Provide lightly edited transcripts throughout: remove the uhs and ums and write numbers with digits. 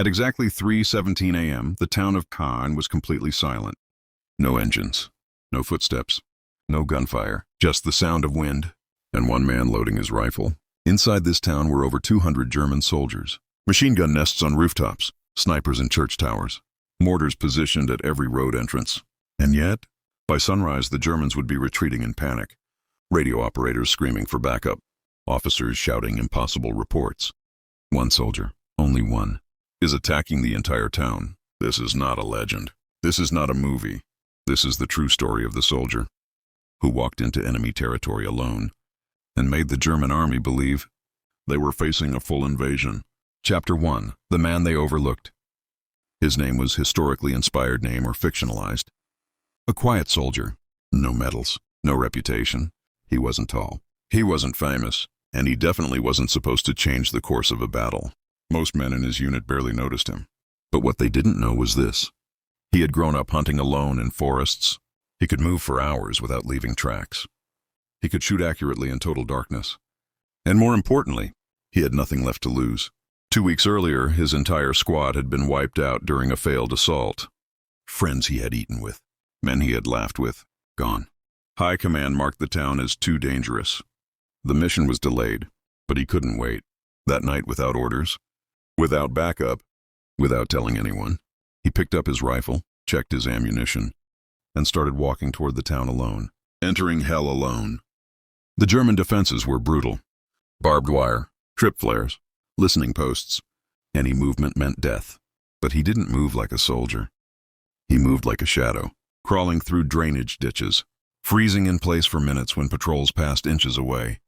At exactly 3:17 a.m., the town of Caen was completely silent. No engines, no footsteps, no gunfire, just the sound of wind, and one man loading his rifle. Inside this town were over 200 German soldiers. Machine gun nests on rooftops, snipers in church towers, mortars positioned at every road entrance. And yet, by sunrise, the Germans would be retreating in panic. Radio operators screaming for backup, officers shouting impossible reports. One soldier, only one, is attacking the entire town. This is not a legend. This is not a movie. This is the true story of the soldier who walked into enemy territory alone and made the German army believe they were facing a full invasion. Chapter 1. The Man They Overlooked. His name was historically inspired name or fictionalized. A quiet soldier. No medals, no reputation. He wasn't tall. He wasn't famous. And he definitely wasn't supposed to change the course of a battle. Most men in his unit barely noticed him. But what they didn't know was this. He had grown up hunting alone in forests. He could move for hours without leaving tracks. He could shoot accurately in total darkness. And more importantly, he had nothing left to lose. 2 weeks earlier, his entire squad had been wiped out during a failed assault. Friends he had eaten with, men he had laughed with, gone. High command marked the town as too dangerous. The mission was delayed, but he couldn't wait. That night, without orders, without backup, without telling anyone, he picked up his rifle, checked his ammunition, and started walking toward the town alone, entering hell alone. The German defenses were brutal. Barbed wire, trip flares, listening posts. Any movement meant death. But he didn't move like a soldier. He moved like a shadow, crawling through drainage ditches, freezing in place for minutes when patrols passed inches away,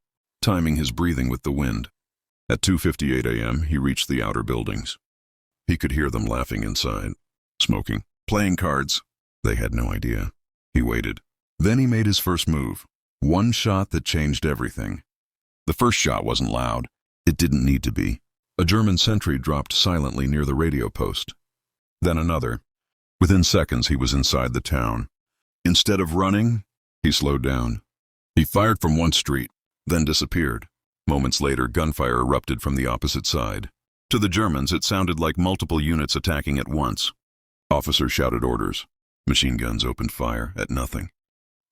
timing his breathing with the wind. At 2:58 a.m., he reached the outer buildings. He could hear them laughing inside, smoking, playing cards. They had no idea. He waited. Then he made his first move. One shot that changed everything. The first shot wasn't loud. It didn't need to be. A German sentry dropped silently near the radio post. Then another. Within seconds, he was inside the town. Instead of running, he slowed down. He fired from one street, then disappeared. Moments later, gunfire erupted from the opposite side. To the Germans, it sounded like multiple units attacking at once. Officers shouted orders. Machine guns opened fire at nothing.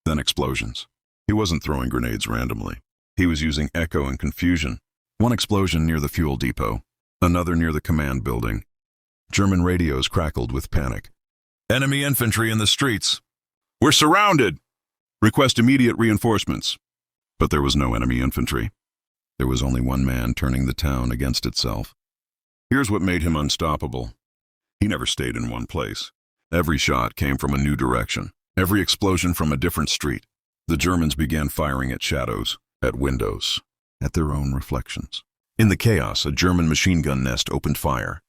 Then explosions. He wasn't throwing grenades randomly. He was using echo and confusion. One explosion near the fuel depot, another near the command building. German radios crackled with panic. Enemy infantry in the streets. We're surrounded! Request immediate reinforcements. But there was no enemy infantry. There was only one man turning the town against itself. Here's what made him unstoppable. He never stayed in one place. Every shot came from a new direction. Every explosion from a different street. The Germans began firing at shadows, at windows, at their own reflections. In the chaos, a German machine gun nest opened fire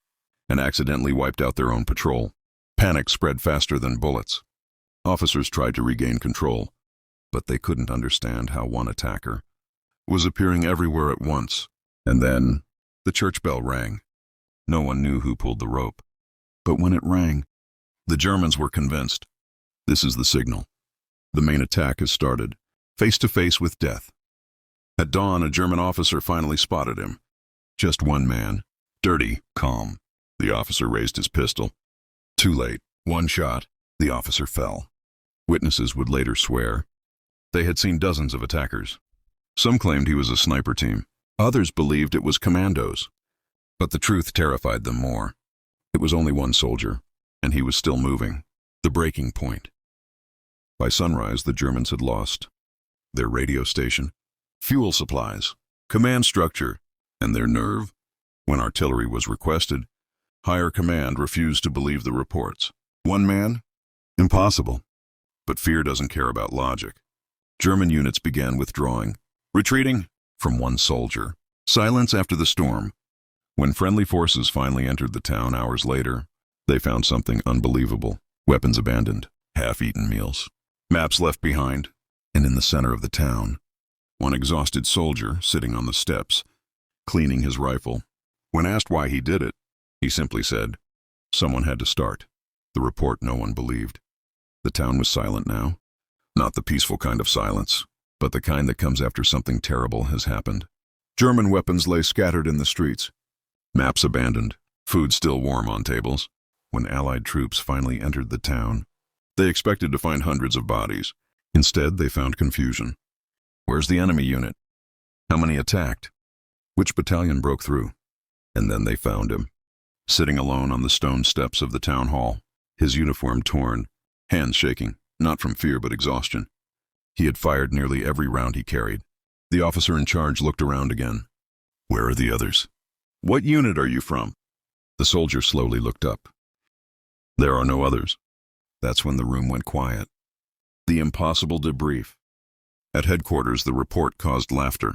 and accidentally wiped out their own patrol. Panic spread faster than bullets. Officers tried to regain control, but they couldn't understand how one attacker was appearing everywhere at once. And then, the church bell rang. No one knew who pulled the rope. But when it rang, the Germans were convinced. This is the signal. The main attack has started, face to face with death. At dawn, a German officer finally spotted him. Just one man, dirty, calm. The officer raised his pistol. Too late. One shot. The officer fell. Witnesses would later swear they had seen dozens of attackers. Some claimed he was a sniper team. Others believed it was commandos. But the truth terrified them more. It was only one soldier, and he was still moving. The breaking point. By sunrise, the Germans had lost their radio station, fuel supplies, command structure, and their nerve. When artillery was requested, higher command refused to believe the reports. One man? Impossible. But fear doesn't care about logic. German units began withdrawing, retreating from one soldier. Silence after the storm. When friendly forces finally entered the town hours later, they found something unbelievable. Weapons abandoned, half-eaten meals, maps left behind, and in the center of the town, one exhausted soldier sitting on the steps, cleaning his rifle. When asked why he did it, he simply said, "Someone had to start." The report no one believed. The town was silent now. Not the peaceful kind of silence, but the kind that comes after something terrible has happened. German weapons lay scattered in the streets. Maps abandoned. Food still warm on tables. When Allied troops finally entered the town, they expected to find hundreds of bodies. Instead, they found confusion. Where's the enemy unit? How many attacked? Which battalion broke through? And then they found him, sitting alone on the stone steps of the town hall, his uniform torn, hands shaking, not from fear but exhaustion. He had fired nearly every round he carried. The officer in charge looked around again. Where are the others? What unit are you from? The soldier slowly looked up. There are no others. That's when the room went quiet. The impossible debrief. At headquarters, the report caused laughter.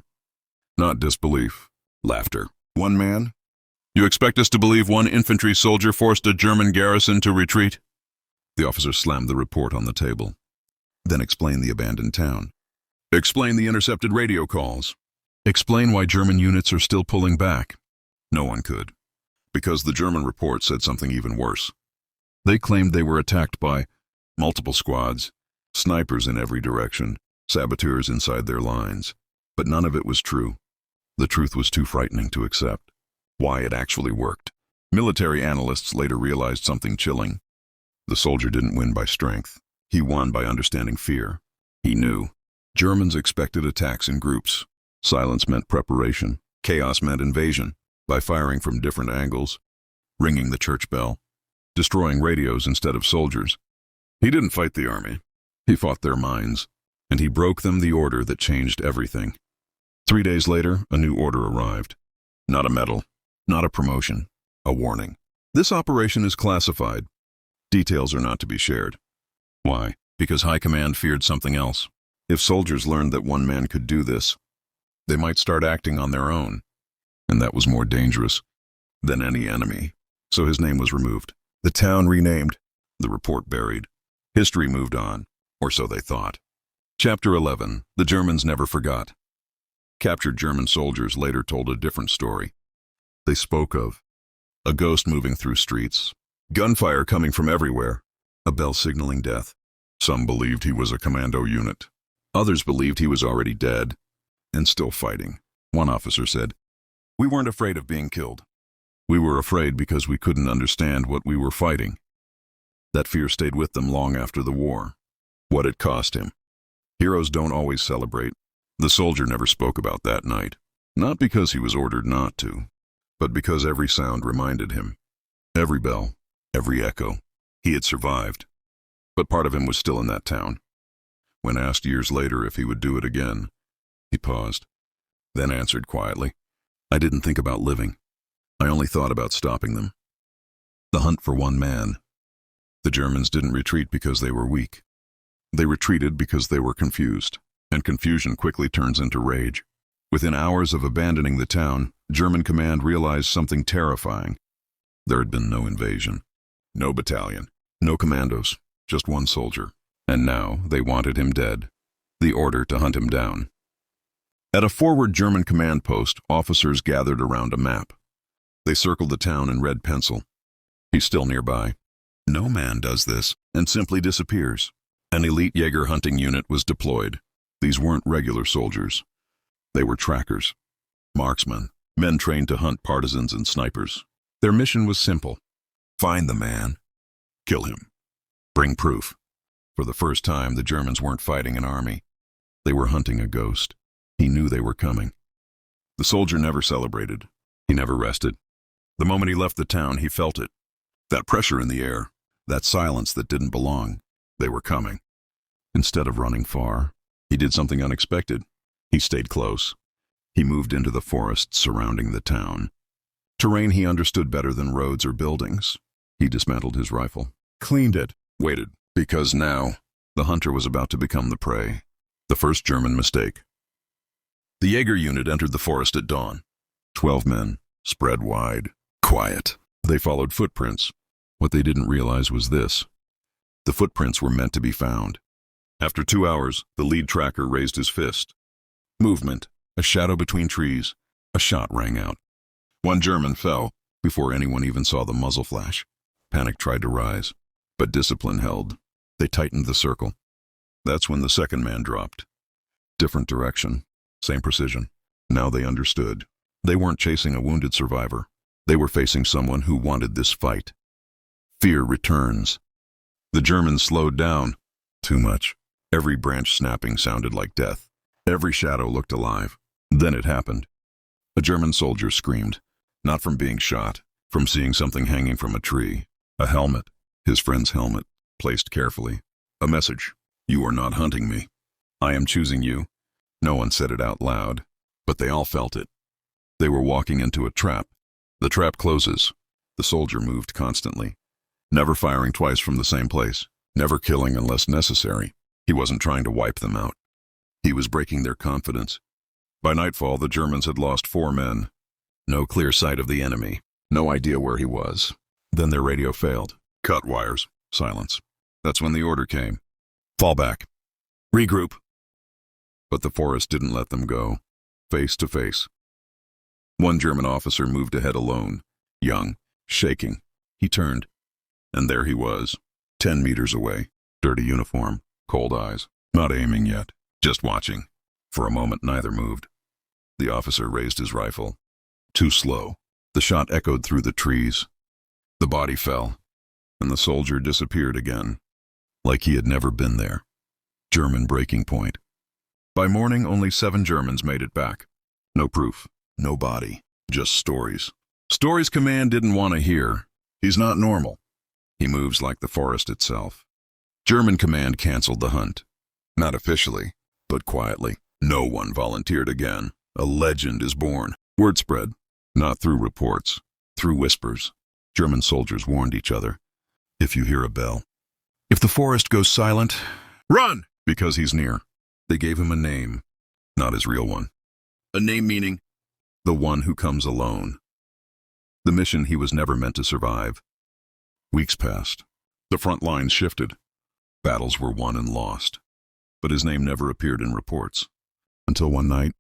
Not disbelief. Laughter. One man? You expect us to believe one infantry soldier forced a German garrison to retreat? The officer slammed the report on the table. Then explain the abandoned town. Explain the intercepted radio calls. Explain why German units are still pulling back. No one could, because the German report said something even worse. They claimed they were attacked by multiple squads, snipers in every direction, saboteurs inside their lines. But none of it was true. The truth was too frightening to accept. Why it actually worked. Military analysts later realized something chilling. The soldier didn't win by strength. He won by understanding fear. He knew. Germans expected attacks in groups. Silence meant preparation. Chaos meant invasion. By firing from different angles, ringing the church bell, destroying radios instead of soldiers. He didn't fight the army. He fought their minds, and he broke them the order that changed everything. 3 days later, a new order arrived. Not a medal, not a promotion, a warning. This operation is classified. Details are not to be shared. Why? Because High Command feared something else. If soldiers learned that one man could do this, they might start acting on their own. And that was more dangerous than any enemy. So his name was removed. The town renamed. The report buried. History moved on, or so they thought. Chapter 11. The Germans never forgot. Captured German soldiers later told a different story. They spoke of a ghost moving through streets, gunfire coming from everywhere, a bell signaling death. Some believed he was a commando unit. Others believed he was already dead and still fighting. One officer said, "We weren't afraid of being killed. We were afraid because we couldn't understand what we were fighting." That fear stayed with them long after the war. What it cost him. Heroes don't always celebrate. The soldier never spoke about that night. Not because he was ordered not to, but because every sound reminded him. Every bell, every echo. He had survived. But part of him was still in that town. When asked years later if he would do it again, he paused, then answered quietly, "I didn't think about living. I only thought about stopping them." The hunt for one man. The Germans didn't retreat because they were weak. They retreated because they were confused, and confusion quickly turns into rage. Within hours of abandoning the town, German command realized something terrifying. There had been no invasion, no battalion, no commandos, just one soldier. And now they wanted him dead. The order to hunt him down. At a forward German command post, officers gathered around a map. They circled the town in red pencil. He's still nearby. No man does this and simply disappears. An elite Jaeger hunting unit was deployed. These weren't regular soldiers. They were trackers, marksmen, men trained to hunt partisans and snipers. Their mission was simple. Find the man. Kill him. Bring proof. For the first time, the Germans weren't fighting an army. They were hunting a ghost. He knew they were coming. The soldier never celebrated. He never rested. The moment he left the town, he felt it. That pressure in the air, that silence that didn't belong. They were coming. Instead of running far, he did something unexpected. He stayed close. He moved into the forests surrounding the town. Terrain he understood better than roads or buildings. He dismantled his rifle, cleaned it, waited, because now the hunter was about to become the prey. The first German mistake. The Jaeger unit entered the forest at dawn. 12 men, spread wide, quiet. They followed footprints. What they didn't realize was this. The footprints were meant to be found. After 2 hours, the lead tracker raised his fist. Movement, a shadow between trees. A shot rang out. One German fell before anyone even saw the muzzle flash. Panic tried to rise, but discipline held. They tightened the circle. That's when the second man dropped. Different direction, same precision. Now they understood. They weren't chasing a wounded survivor. They were facing someone who wanted this fight. Fear returns. The Germans slowed down. Too much. Every branch snapping sounded like death. Every shadow looked alive. Then it happened. A German soldier screamed, not from being shot, from seeing something hanging from a tree. A helmet, his friend's helmet, placed carefully. A message. You are not hunting me. I am choosing you. No one said it out loud, but they all felt it. They were walking into a trap. The trap closes. The soldier moved constantly, never firing twice from the same place, never killing unless necessary. He wasn't trying to wipe them out. He was breaking their confidence. By nightfall, the Germans had lost 4 men. No clear sight of the enemy. No idea where he was. Then their radio failed. Cut wires. Silence. That's when the order came. Fall back. Regroup. But the forest didn't let them go. Face to face. One German officer moved ahead alone, young, shaking. He turned, and there he was, 10 meters away. Dirty uniform, cold eyes, not aiming yet, just watching. For a moment, neither moved. The officer raised his rifle. Too slow. The shot echoed through the trees. The body fell, and the soldier disappeared again, like he had never been there. German breaking point. By morning, only 7 Germans made it back. No proof, no body, just stories. Stories command didn't want to hear. He's not normal. He moves like the forest itself. German command canceled the hunt. Not officially, but quietly. No one volunteered again. A legend is born. Word spread, not through reports, through whispers. German soldiers warned each other. If you hear a bell, if the forest goes silent, run, because he's near. They gave him a name, not his real one. A name meaning the one who comes alone. The mission he was never meant to survive. Weeks passed. The front lines shifted. Battles were won and lost. But his name never appeared in reports. Until one night,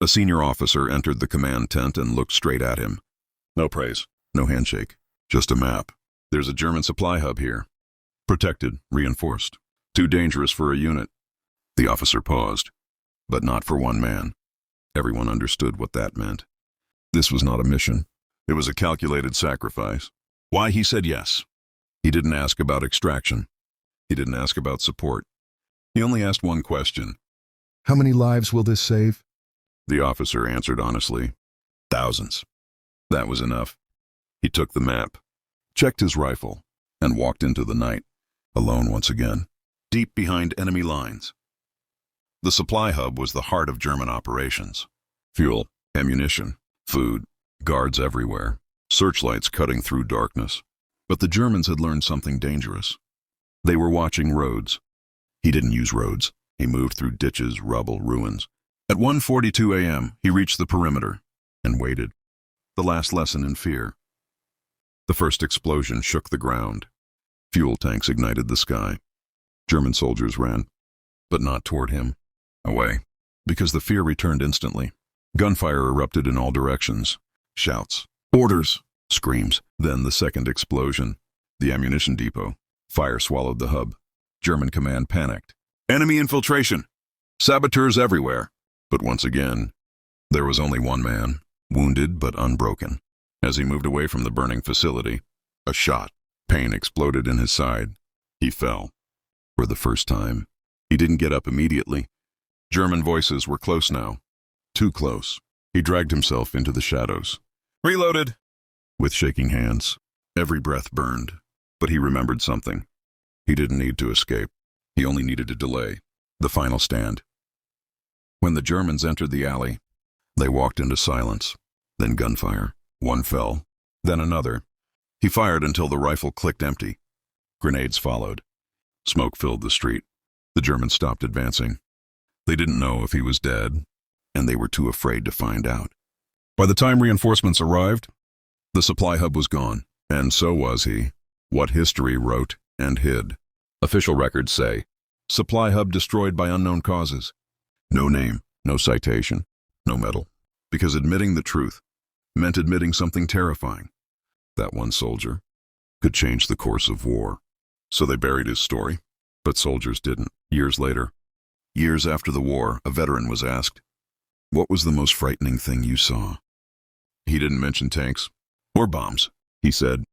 a senior officer entered the command tent and looked straight at him. No praise, no handshake, just a map. There's a German supply hub here. Protected, reinforced. Too dangerous for a unit. The officer paused, but not for one man. Everyone understood what that meant. This was not a mission. It was a calculated sacrifice. Why he said yes. He didn't ask about extraction. He didn't ask about support. He only asked one question. How many lives will this save? The officer answered honestly. Thousands. That was enough. He took the map, checked his rifle, and walked into the night, alone once again, deep behind enemy lines. The supply hub was the heart of German operations. Fuel, ammunition, food, guards everywhere, searchlights cutting through darkness. But the Germans had learned something dangerous. They were watching roads. He didn't use roads. He moved through ditches, rubble, ruins. At 1:42 a.m., he reached the perimeter and waited. The last lesson in fear. The first explosion shook the ground. Fuel tanks ignited the sky. German soldiers ran, but not toward him. Away, because the fear returned instantly. Gunfire erupted in all directions. Shouts, orders, screams. Then the second explosion. The ammunition depot. Fire swallowed the hub. German command panicked. Enemy infiltration. Saboteurs everywhere. But once again, there was only one man, wounded but unbroken. As he moved away from the burning facility, a shot. Pain exploded in his side. He fell. For the first time. He didn't get up immediately. German voices were close now. Too close. He dragged himself into the shadows. Reloaded! With shaking hands. Every breath burned. But he remembered something. He didn't need to escape. He only needed to delay. The final stand. When the Germans entered the alley, they walked into silence. Then gunfire. One fell. Then another. He fired until the rifle clicked empty. Grenades followed. Smoke filled the street. The Germans stopped advancing. They didn't know if he was dead, and they were too afraid to find out. By the time reinforcements arrived, the supply hub was gone, and so was he. What history wrote and hid. Official records say, supply hub destroyed by unknown causes. No name, no citation, no medal. Because admitting the truth meant admitting something terrifying. That one soldier could change the course of war. So they buried his story, but soldiers didn't. Years later, years after the war, a veteran was asked, what was the most frightening thing you saw? He didn't mention tanks, Or bombs, he said.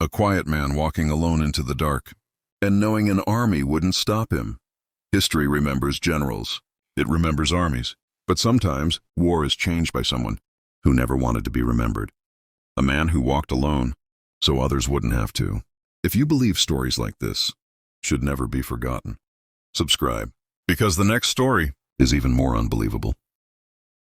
A quiet man walking alone into the dark, and knowing an army wouldn't stop him. History remembers generals. It remembers armies. But sometimes, war is changed by someone who never wanted to be remembered. A man who walked alone, so others wouldn't have to. If you believe stories like this should never be forgotten, subscribe, because the next story is even more unbelievable.